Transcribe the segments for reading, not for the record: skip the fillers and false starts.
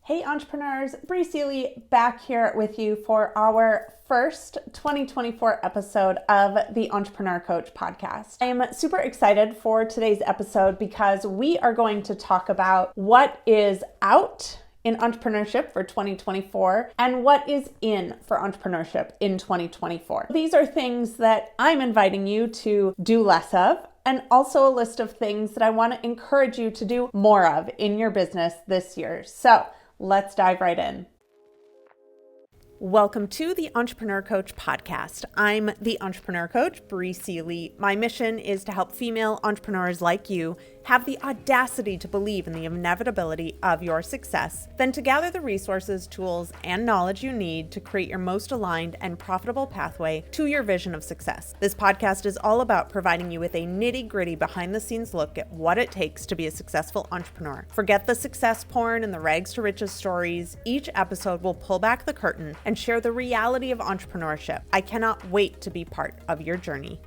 Hey entrepreneurs, Bree Seeley back here with you for our first 2024 episode of the Entrepreneur Coach podcast. I am super excited for today's episode because we are going to talk about what is out in entrepreneurship for 2024 and what is in for entrepreneurship in 2024. These are things that I'm inviting you to do less of, and also a list of things that I want to encourage you to do more of in your business this year. So let's dive right in. Welcome to the Entrepreneur Coach podcast. I'm the Entrepreneur Coach, Bree Seeley. My mission is to help female entrepreneurs like you have the audacity to believe in the inevitability of your success, then to gather the resources, tools, and knowledge you need to create your most aligned and profitable pathway to your vision of success. This podcast is all about providing you with a nitty-gritty behind-the-scenes look at what it takes to be a successful entrepreneur. Forget the success porn and the rags to riches stories. Each episode will pull back the curtain and share the reality of entrepreneurship. I cannot wait to be part of your journey.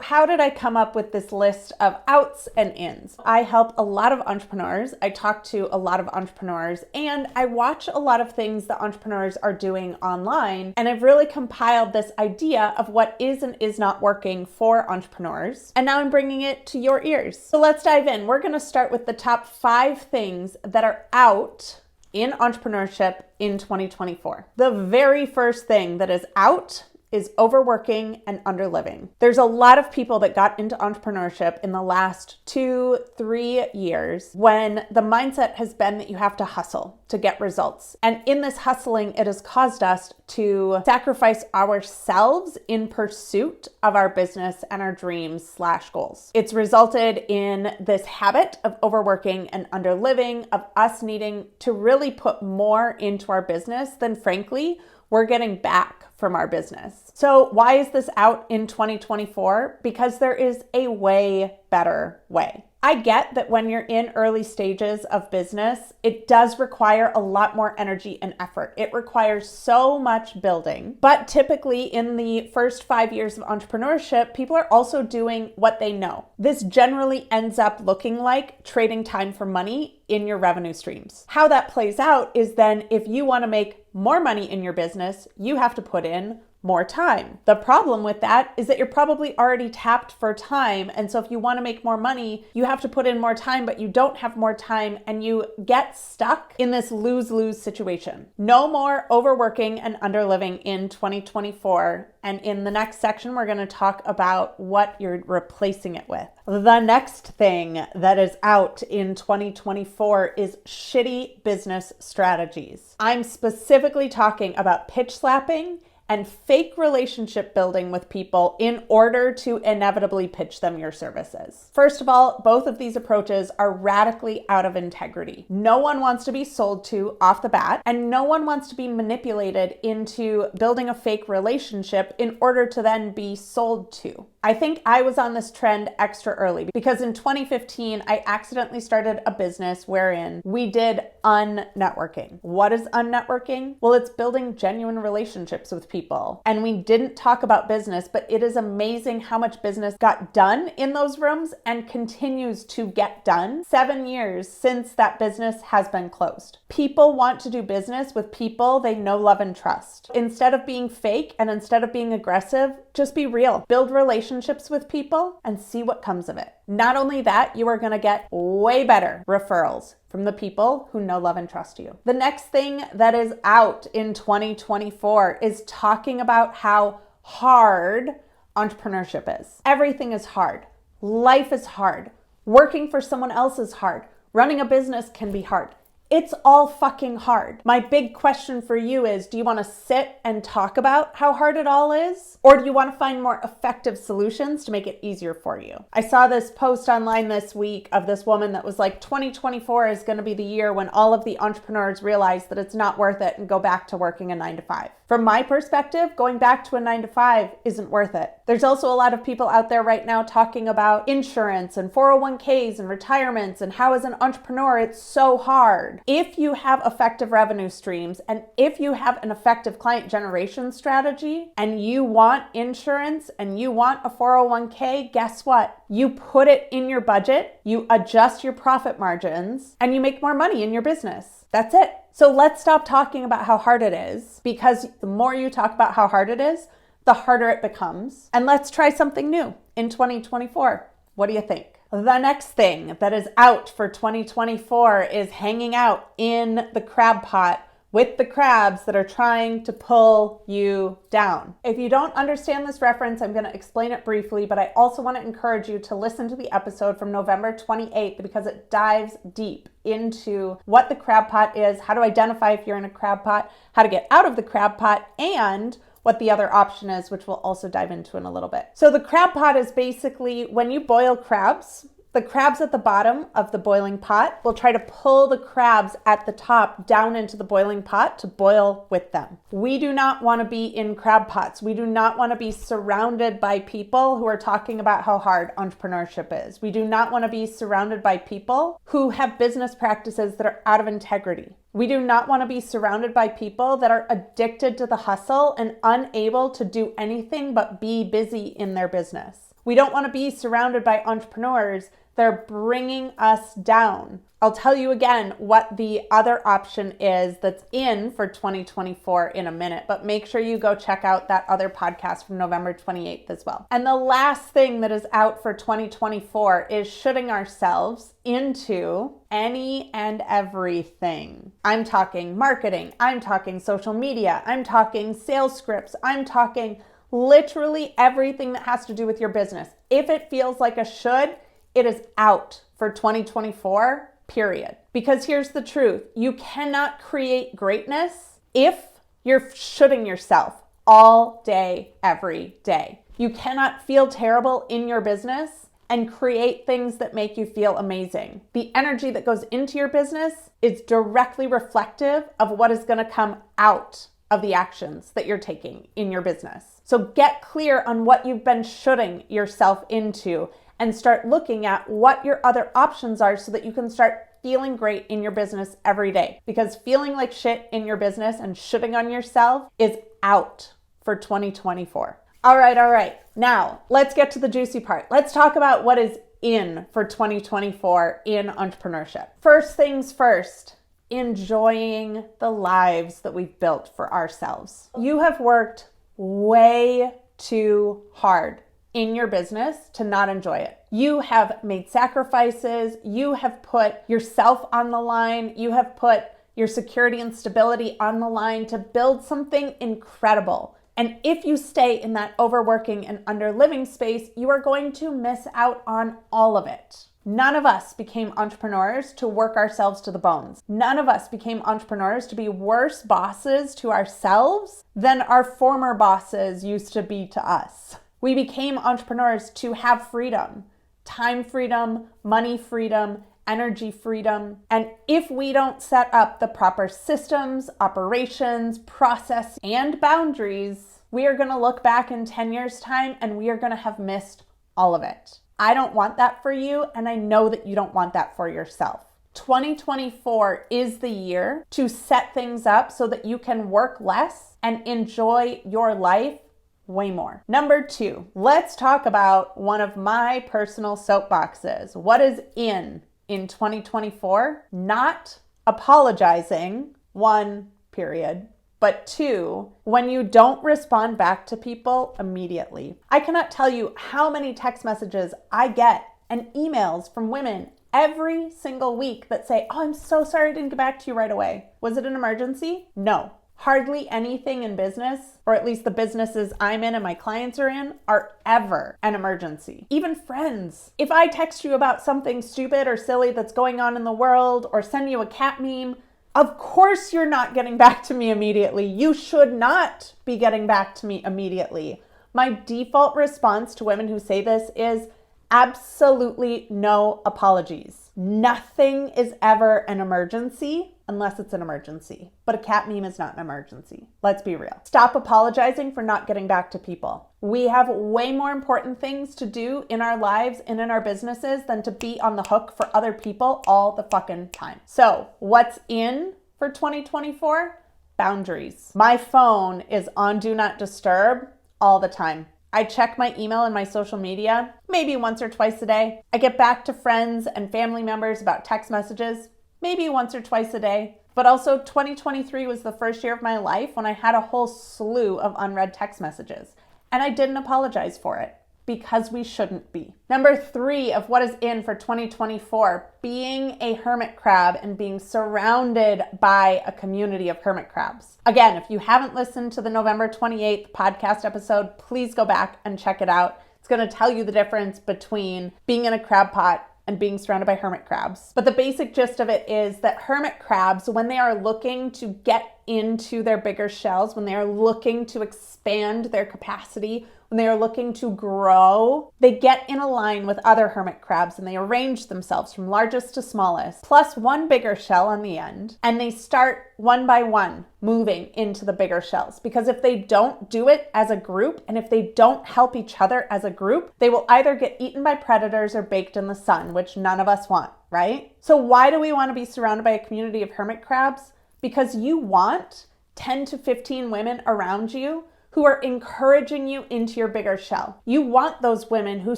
How did I come up with this list of outs and ins? I help a lot of entrepreneurs. I talk to a lot of entrepreneurs, and I watch a lot of things that entrepreneurs are doing online. And I've really compiled this idea of what is and is not working for entrepreneurs. And now I'm bringing it to your ears. So let's dive in. We're going to start with the top 5 things that are out in entrepreneurship in 2024. The very first thing that is out is overworking and underliving. There's a lot of people that got into entrepreneurship in the last 2-3 years when the mindset has been that you have to hustle to get results. And in this hustling, it has caused us to sacrifice ourselves in pursuit of our business and our dreams/goals. It's resulted in this habit of overworking and underliving, of us needing to really put more into our business than, frankly, we're getting back from our business. So why is this out in 2024? Because there is a way better way. I get that when you're in early stages of business, it does require a lot more energy and effort. It requires so much building. But typically in the first 5 years of entrepreneurship, people are also doing what they know. This generally ends up looking like trading time for money in your revenue streams. How that plays out is then if you want to make more money in your business, you have to put in more time. The problem with that is that you're probably already tapped for time. And so if you want to make more money, you have to put in more time, but you don't have more time and you get stuck in this lose-lose situation. No more overworking and underliving in 2024. And in the next section, we're going to talk about what you're replacing it with. The next thing that is out in 2024 is shitty business strategies. I'm specifically talking about pitch slapping and fake relationship building with people in order to inevitably pitch them your services. First of all, both of these approaches are radically out of integrity. No one wants to be sold to off the bat, and no one wants to be manipulated into building a fake relationship in order to then be sold to. I think I was on this trend extra early because in 2015, I accidentally started a business wherein we did unnetworking. What is unnetworking? Well, it's building genuine relationships with people. And we didn't talk about business, but it is amazing how much business got done in those rooms and continues to get done 7 years since that business has been closed. People want to do business with people they know, love, and trust. Instead of being fake and instead of being aggressive, just be real. Build relationships with people and see what comes of it. Not only that, you are going to get way better referrals from the people who know, love, and trust you. The next thing that is out in 2024 is talking about how hard entrepreneurship is. Everything is hard. Life is hard. Working for someone else is hard. Running a business can be hard. It's all fucking hard. My big question for you is, do you want to sit and talk about how hard it all is? Or do you want to find more effective solutions to make it easier for you? I saw this post online this week of this woman that was like, 2024 is going to be the year when all of the entrepreneurs realize that it's not worth it and go back to working a 9-to-5. From my perspective, going back to a 9-to-5 isn't worth it. There's also a lot of people out there right now talking about insurance and 401ks and retirements and how as an entrepreneur it's so hard. If you have effective revenue streams and if you have an effective client generation strategy and you want insurance and you want a 401k, guess what? You put it in your budget, you adjust your profit margins, and you make more money in your business. That's it. So let's stop talking about how hard it is, because the more you talk about how hard it is, the harder it becomes. And let's try something new in 2024. What do you think? The next thing that is out for 2024 is hanging out in the crab pot with the crabs that are trying to pull you down. If you don't understand this reference, I'm going to explain it briefly, but I also want to encourage you to listen to the episode from November 28th because it dives deep into what the crab pot is, how to identify if you're in a crab pot, how to get out of the crab pot, and what the other option is, which we'll also dive into in a little bit. So the crab pot is basically when you boil crabs, the crabs at the bottom of the boiling pot will try to pull the crabs at the top down into the boiling pot to boil with them. We do not want to be in crab pots. We do not want to be surrounded by people who are talking about how hard entrepreneurship is. We do not want to be surrounded by people who have business practices that are out of integrity. We do not want to be surrounded by people that are addicted to the hustle and unable to do anything but be busy in their business. We don't want to be surrounded by entrepreneurs that are bringing us down. I'll tell you again what the other option is that's in for 2024 in a minute, but make sure you go check out that other podcast from November 28th as well. And the last thing that is out for 2024 is shooting ourselves into any and everything. I'm talking marketing, I'm talking social media, I'm talking sales scripts, I'm talking literally everything that has to do with your business. If it feels like a should, it is out for 2024, period. Because here's the truth. You cannot create greatness if you're shoulding yourself all day, every day. You cannot feel terrible in your business and create things that make you feel amazing. The energy that goes into your business is directly reflective of what is going to come out of the actions that you're taking in your business. So get clear on what you've been shoulding yourself into and start looking at what your other options are so that you can start feeling great in your business every day. Because feeling like shit in your business and shitting on yourself is out for 2024. All right. Now, let's get to the juicy part. Let's talk about what is in for 2024 in entrepreneurship. First things first, enjoying the lives that we've built for ourselves. You have worked way too hard in your business to not enjoy it. You have made sacrifices. You have put yourself on the line. You have put your security and stability on the line to build something incredible. And if you stay in that overworking and underliving space, you are going to miss out on all of it. None of us became entrepreneurs to work ourselves to the bones. None of us became entrepreneurs to be worse bosses to ourselves than our former bosses used to be to us. We became entrepreneurs to have freedom, time freedom, money freedom, energy freedom. And if we don't set up the proper systems, operations, process, and boundaries, we are going to look back in 10 years' time and we are going to have missed all of it. I don't want that for you, and I know that you don't want that for yourself. 2024 is the year to set things up so that you can work less and enjoy your life way more. Number 2, let's talk about one of my personal soapboxes. What is in 2024? Not apologizing, 1, period. But 2, when you don't respond back to people immediately. I cannot tell you how many text messages I get and emails from women every single week that say, "Oh, I'm so sorry I didn't get back to you right away. Was it an emergency?" No. Hardly anything in business, or at least the businesses I'm in and my clients are in, are ever an emergency. Even friends. If I text you about something stupid or silly that's going on in the world or send you a cat meme, of course you're not getting back to me immediately. You should not be getting back to me immediately. My default response to women who say this is absolutely no apologies. Nothing is ever an emergency unless it's an emergency. But a cat meme is not an emergency. Let's be real. Stop apologizing for not getting back to people. We have way more important things to do in our lives and in our businesses than to be on the hook for other people all the fucking time. So what's in for 2024? Boundaries. My phone is on Do Not Disturb all the time. I check my email and my social media maybe once or twice a day. I get back to friends and family members about text messages maybe once or twice a day. But also 2023 was the first year of my life when I had a whole slew of unread text messages. And I didn't apologize for it because we shouldn't be. Number 3 of what is in for 2024, being a hermit crab and being surrounded by a community of hermit crabs. Again, if you haven't listened to the November 28th podcast episode, please go back and check it out. It's going to tell you the difference between being in a crab pot and being surrounded by hermit crabs. But the basic gist of it is that hermit crabs, when they are looking to get into their bigger shells, when they are looking to expand their capacity, when they are looking to grow, they get in a line with other hermit crabs and they arrange themselves from largest to smallest, plus one bigger shell on the end, and they start one by one moving into the bigger shells. Because if they don't do it as a group, and if they don't help each other as a group, they will either get eaten by predators or baked in the sun, which none of us want, right? So why do we want to be surrounded by a community of hermit crabs? Because you want 10 to 15 women around you who are encouraging you into your bigger shell. You want those women who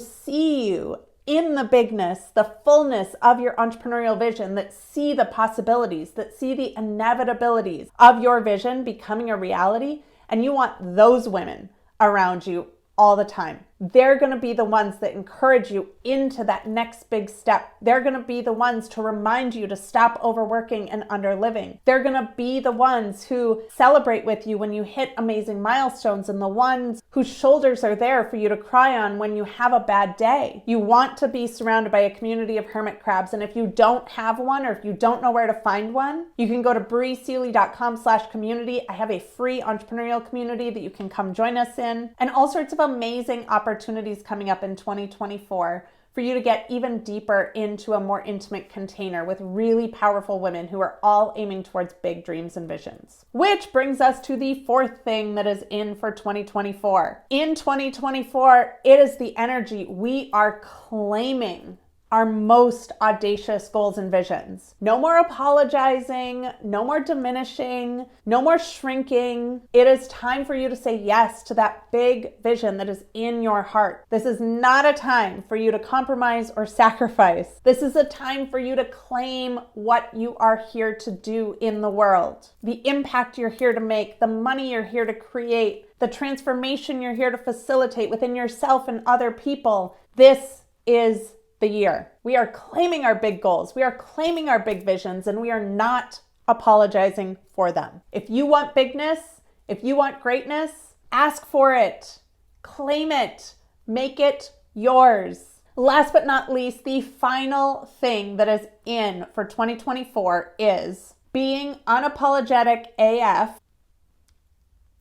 see you in the bigness, the fullness of your entrepreneurial vision, that see the possibilities, that see the inevitabilities of your vision becoming a reality. And you want those women around you all the time. They're going to be the ones that encourage you into that next big step. They're going to be the ones to remind you to stop overworking and underliving. They're going to be the ones who celebrate with you when you hit amazing milestones, and the ones whose shoulders are there for you to cry on when you have a bad day. You want to be surrounded by a community of hermit crabs. And if you don't have one, or if you don't know where to find one, you can go to breesealy.com/community. I have a free entrepreneurial community that you can come join us in, and all sorts of amazing opportunities coming up in 2024 for you to get even deeper into a more intimate container with really powerful women who are all aiming towards big dreams and visions. Which brings us to the 4th thing that is in for 2024. In 2024, it is the energy we are claiming our most audacious goals and visions. No more apologizing, no more diminishing, no more shrinking. It is time for you to say yes to that big vision that is in your heart. This is not a time for you to compromise or sacrifice. This is a time for you to claim what you are here to do in the world, the impact you're here to make, the money you're here to create, the transformation you're here to facilitate within yourself and other people. This is the year. We are claiming our big goals. We are claiming our big visions, and we are not apologizing for them. If you want bigness, if you want greatness, ask for it, claim it, make it yours. Last but not least, the final thing that is in for 2024 is being unapologetic AF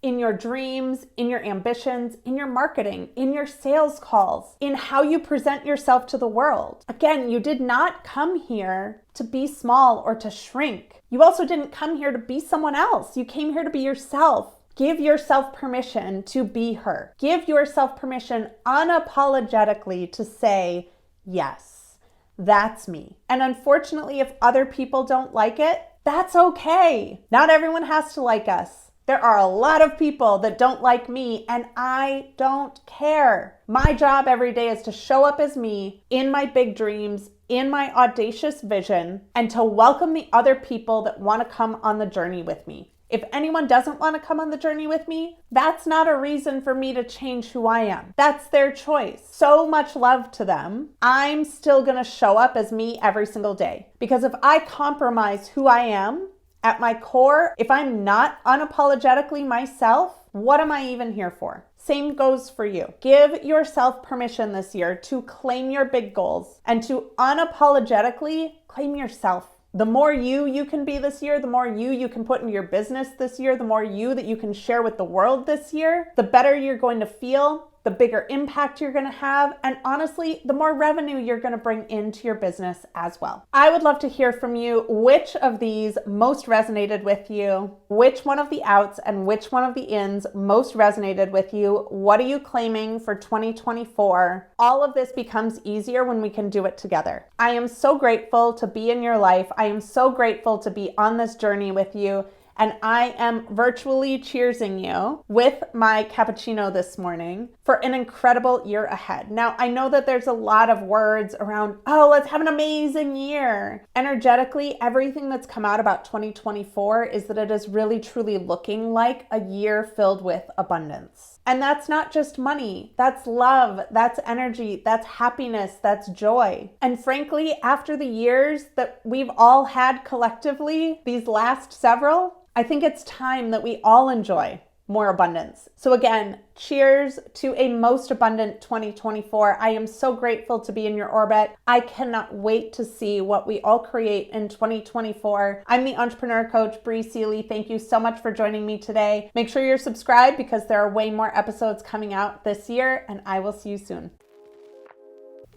in your dreams, in your ambitions, in your marketing, in your sales calls, in how you present yourself to the world. Again, you did not come here to be small or to shrink. You also didn't come here to be someone else. You came here to be yourself. Give yourself permission to be her. Give yourself permission unapologetically to say, yes, that's me. And unfortunately, if other people don't like it, that's okay. Not everyone has to like us. There are a lot of people that don't like me, and I don't care. My job every day is to show up as me in my big dreams, in my audacious vision, and to welcome the other people that want to come on the journey with me. If anyone doesn't want to come on the journey with me, that's not a reason for me to change who I am. That's their choice. So much love to them. I'm still going to show up as me every single day. Because if I compromise who I am at my core, if I'm not unapologetically myself, what am I even here for? Same goes for you. Give yourself permission this year to claim your big goals and to unapologetically claim yourself. The more you can be this year, the more you can put into your business this year, the more you that you can share with the world this year, the better you're going to feel, the bigger impact you're going to have, and honestly, the more revenue you're going to bring into your business as well. I would love to hear from you which of these most resonated with you, which one of the outs and which one of the ins most resonated with you. What are you claiming for 2024? All of this becomes easier when we can do it together. I am so grateful to be in your life. I am so grateful to be on this journey with you. And I am virtually cheersing you with my cappuccino this morning for an incredible year ahead. Now, I know that there's a lot of words around, oh, let's have an amazing year. Energetically, everything that's come out about 2024 is that it is really truly looking like a year filled with abundance. And that's not just money, that's love, that's energy, that's happiness, that's joy. And frankly, after the years that we've all had collectively, these last several, I think it's time that we all enjoy more abundance. So again, cheers to a most abundant 2024. I am so grateful to be in your orbit. I cannot wait to see what we all create in 2024. I'm the entrepreneur coach, Bree Seeley. Thank you so much for joining me today. Make sure you're subscribed because there are way more episodes coming out this year, and I will see you soon.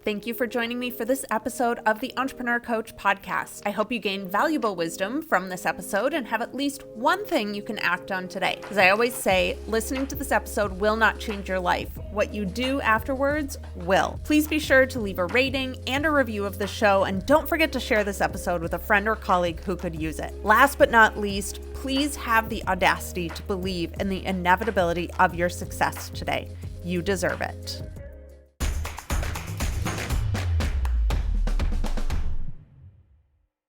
Thank you for joining me for this episode of the Entrepreneur Coach podcast. I hope you gained valuable wisdom from this episode and have at least one thing you can act on today. As I always say, listening to this episode will not change your life. What you do afterwards will. Please be sure to leave a rating and a review of the show, and don't forget to share this episode with a friend or colleague who could use it. Last but not least, please have the audacity to believe in the inevitability of your success today. You deserve it.